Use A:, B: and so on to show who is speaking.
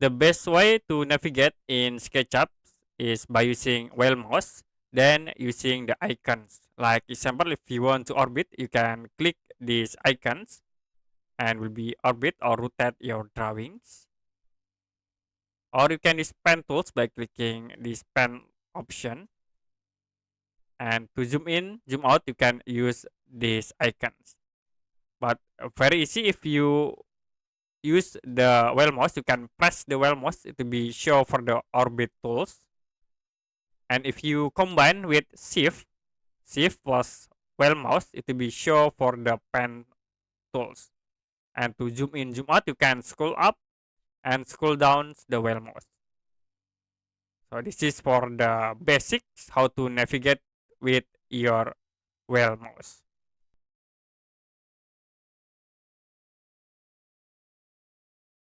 A: The best way to navigate in SketchUp is by using wheel mouse, then using the icons. Like example, if you want to orbit, you can click these icons and will be orbit or rotate your drawings. Or you can use pen tools by clicking this pen option. And to zoom in, zoom out, you can use these icons. But very easy if you use the wheel mouse, you can press the wheel mouse to be show for the orbit tools. And if you combine with shift plus wheel mouse, it will be show for the pen tools. And to zoom in, zoom out, you can scroll up and scroll down the wheel mouse. So this is for the basics how to navigate with your wheel mouse.